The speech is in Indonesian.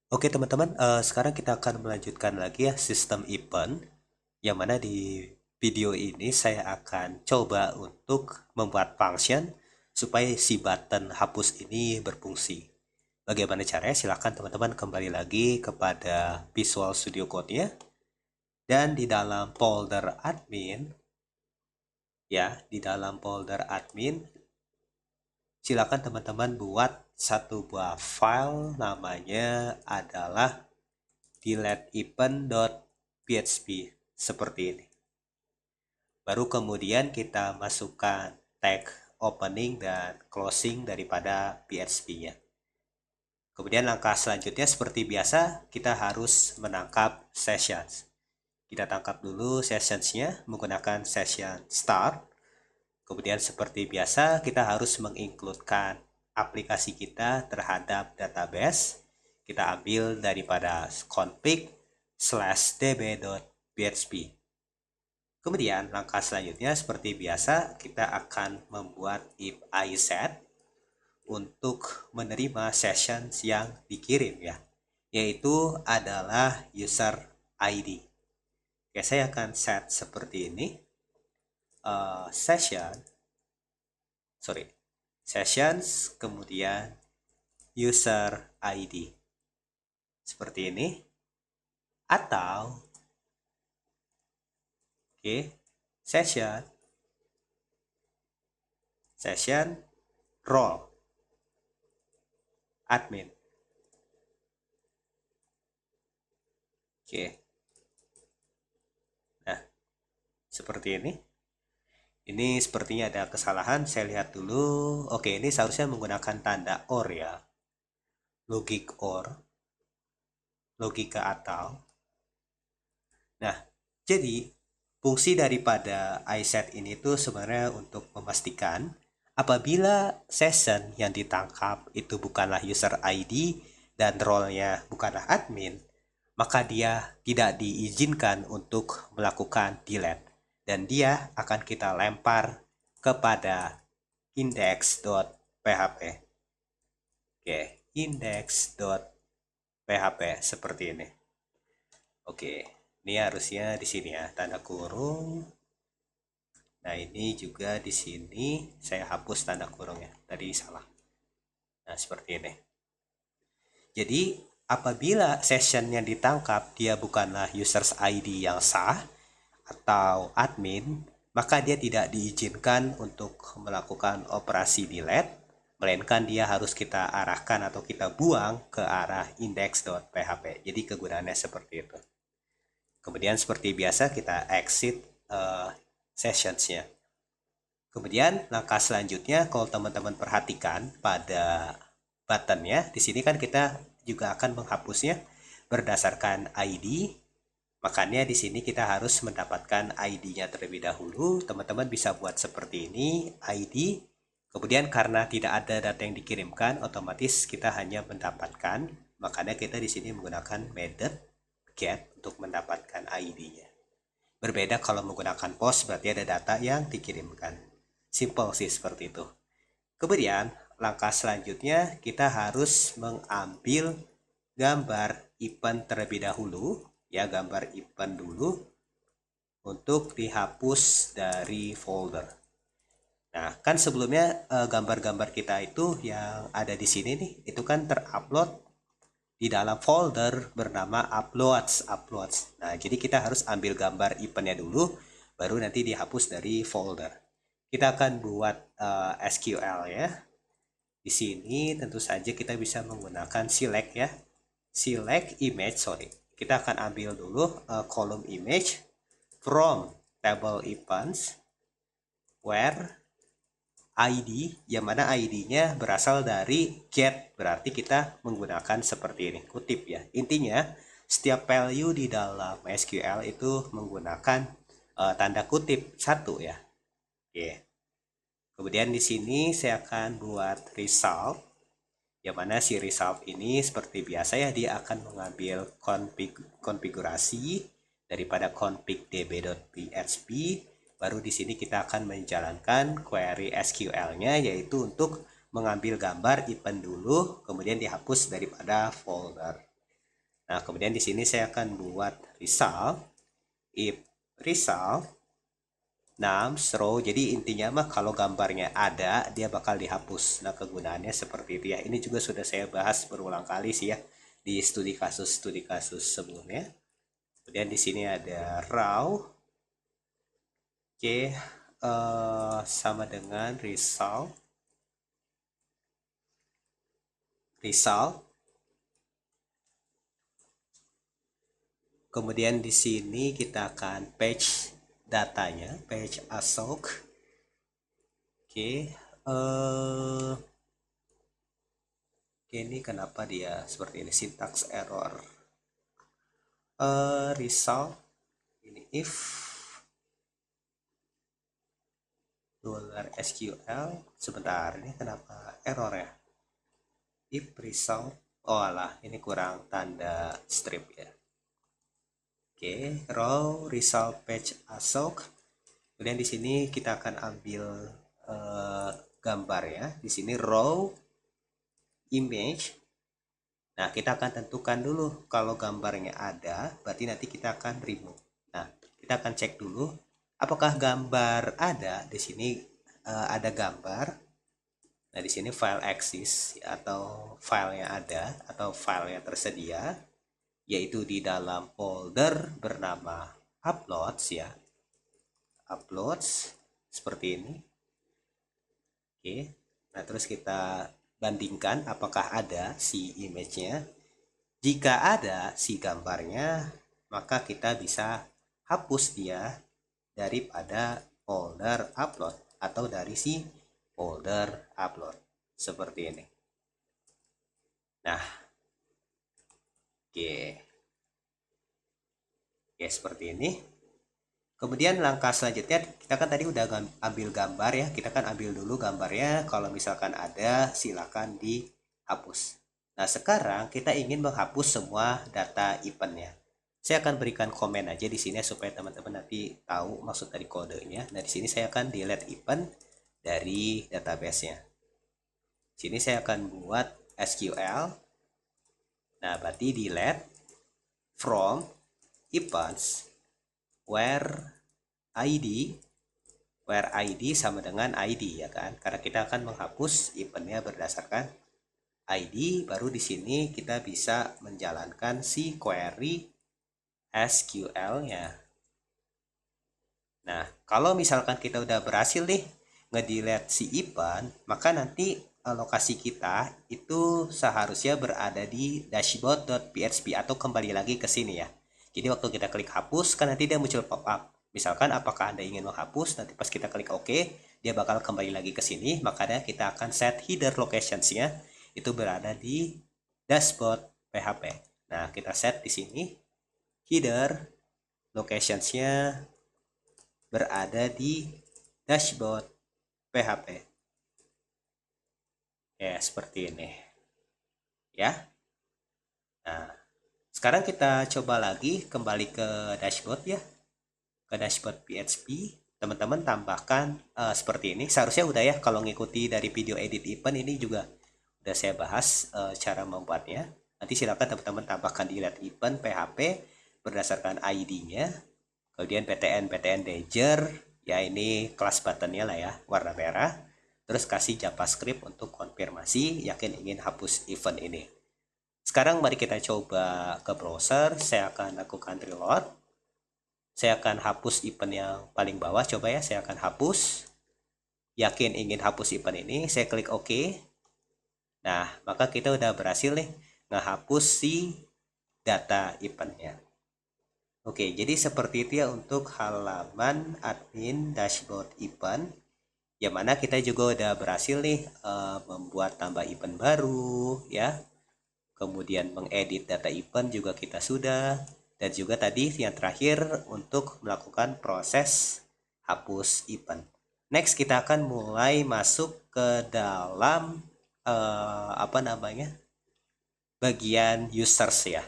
Oke teman-teman, sekarang kita akan melanjutkan lagi ya sistem event, yang mana di video ini saya akan coba untuk membuat function supaya si button hapus ini berfungsi. Bagaimana caranya? Silahkan teman-teman kembali lagi kepada Visual Studio Code-nya, dan di dalam folder admin, ya, di dalam folder admin, silakan teman-teman buat satu buah file, namanya adalah deleteevent.php seperti ini. Baru kemudian kita masukkan tag opening dan closing daripada PHP-nya. Kemudian langkah selanjutnya seperti biasa, kita harus menangkap sessions. Kita tangkap dulu sessionsnya menggunakan session start. Kemudian seperti biasa, kita harus mengincludekan aplikasi kita terhadap database. Kita ambil daripada config/db.php. Kemudian langkah selanjutnya seperti biasa, kita akan membuat if iset untuk menerima sessions yang dikirim ya, yaitu adalah user ID. Oke, saya akan set seperti ini. Sessions, kemudian user ID seperti ini. Atau session role admin. Nah, seperti ini. Ini sepertinya ada kesalahan, saya lihat dulu. Oke, ini seharusnya menggunakan tanda OR ya. Logik OR, logika atau. Nah, jadi fungsi daripada iset ini tuh sebenarnya untuk memastikan apabila session yang ditangkap itu bukanlah user ID dan role-nya bukanlah admin, maka dia tidak diizinkan untuk melakukan delete. Dan dia akan kita lempar kepada index.php. Oke, index.php seperti ini. Oke, ini harusnya di sini ya, tanda kurung. Nah, ini juga di sini saya hapus tanda kurungnya. Tadi salah. Nah, seperti ini. Jadi, apabila session yang ditangkap dia bukanlah users ID yang sah atau admin, maka dia tidak diizinkan untuk melakukan operasi delete, melainkan dia harus kita arahkan atau kita buang ke arah index.php. Jadi kegunaannya seperti itu. Kemudian seperti biasa kita exit sessionsnya. Kemudian langkah selanjutnya, kalau teman-teman perhatikan pada buttonnya, di sini kan kita juga akan menghapusnya berdasarkan ID. Makanya di sini kita harus mendapatkan ID-nya terlebih dahulu. Teman-teman bisa buat seperti ini, ID. Kemudian karena tidak ada data yang dikirimkan, otomatis kita hanya mendapatkan. Makanya kita di sini menggunakan method get untuk mendapatkan ID-nya. Berbeda kalau menggunakan post, berarti ada data yang dikirimkan. Simple sih seperti itu. Kemudian langkah selanjutnya kita harus mengambil gambar event terlebih dahulu, ya, gambar event dulu untuk dihapus dari folder. Nah, kan sebelumnya gambar-gambar kita itu yang ada di sini nih, itu kan terupload di dalam folder bernama uploads. Nah, jadi kita harus ambil gambar eventnya dulu, baru nanti dihapus dari folder. Kita akan buat SQL ya. Di sini tentu saja kita bisa menggunakan select ya. Select image, Kita akan ambil dulu kolom image from table events where ID, yang mana ID-nya berasal dari get, berarti kita menggunakan seperti ini, kutip ya. Intinya, setiap value di dalam SQL itu menggunakan tanda kutip satu ya. Oke. Kemudian di sini saya akan buat result, yang mana si result ini seperti biasa ya, dia akan mengambil konfigurasi daripada config db.php. Baru di sini kita akan menjalankan query SQL-nya, yaitu untuk mengambil gambar event dulu, kemudian dihapus daripada folder. Nah, kemudian di sini saya akan buat result, if result nums row. Jadi intinya mah kalau gambarnya ada, dia bakal dihapus. Nah, kegunaannya seperti itu ya. Ini juga sudah saya bahas berulang kali sih ya di studi kasus sebelumnya. Kemudian di sini ada raw, oke, sama dengan result, result. Kemudian di sini kita akan page datanya, page asok. Oke, ini kenapa dia seperti ini, syntax error. Result ini if $SQL, sebentar, ini kenapa error ya? If result, oh alah, ini kurang tanda strip ya. Oke, row result page asok. Kemudian di sini kita akan ambil gambar ya. Di sini row image. Nah, kita akan tentukan dulu kalau gambarnya ada, berarti nanti kita akan remove. Nah, kita akan cek dulu apakah gambar ada. Di sini ada gambar. Nah, di sini file exist atau filenya ada atau filenya tersedia, yaitu di dalam folder bernama uploads ya. Uploads seperti ini. Oke. Nah, terus kita bandingkan apakah ada si image-nya. Jika ada si gambarnya, maka kita bisa hapus dia daripada folder upload atau dari si folder upload seperti ini. Nah, oke. Oke, seperti ini. Kemudian langkah selanjutnya, kita kan tadi udah ambil gambar ya, kita kan ambil dulu gambarnya, kalau misalkan ada silakan dihapus. Nah, sekarang kita ingin menghapus semua data eventnya. Saya akan berikan komen aja di sini supaya teman-teman nanti tahu maksud dari kodenya. Nah, di sini saya akan delete event dari database-nya. Sini saya akan buat SQL. Nah, berarti delete from events where ID sama dengan ID ya kan, karena kita akan menghapus eventnya berdasarkan ID. Baru di sini kita bisa menjalankan si query SQL-nya. Nah, kalau misalkan kita udah berhasil nih ngedelete si event, maka nanti lokasi kita itu seharusnya berada di dashboard.php atau kembali lagi ke sini ya. Jadi waktu kita klik hapus kan nanti dia muncul pop-up. Misalkan apakah Anda ingin menghapus, nanti pas kita klik OK, dia bakal kembali lagi ke sini. Makanya kita akan set header locations-nya itu berada di dashboard PHP. Nah, kita set di sini header locations-nya berada di dashboard PHP. Ya, seperti ini. Ya. Nah, sekarang kita coba lagi kembali ke dashboard ya. Ke dashboard PHP. Teman-teman tambahkan seperti ini. Seharusnya udah ya, kalau ngikuti dari video edit event ini juga udah saya bahas cara membuatnya. Nanti silakan teman-teman tambahkan di delete event PHP berdasarkan ID-nya. Kemudian PTN Danger, ya ini kelas buttonnya lah ya, warna merah. Terus kasih JavaScript untuk konfirmasi yakin ingin hapus event ini. Sekarang mari kita coba ke browser. Saya akan lakukan reload. Saya akan hapus event yang paling bawah. Coba ya, saya akan hapus. Yakin ingin hapus event ini. Saya klik OK. Nah, maka kita udah berhasil nih ngehapus si data eventnya. Oke, jadi seperti itu ya untuk halaman admin dashboard event. Yang mana kita juga udah berhasil nih membuat tambah event baru ya. Kemudian mengedit data event juga kita sudah. Dan juga tadi yang terakhir untuk melakukan proses hapus event. Next kita akan mulai masuk ke dalam bagian users ya.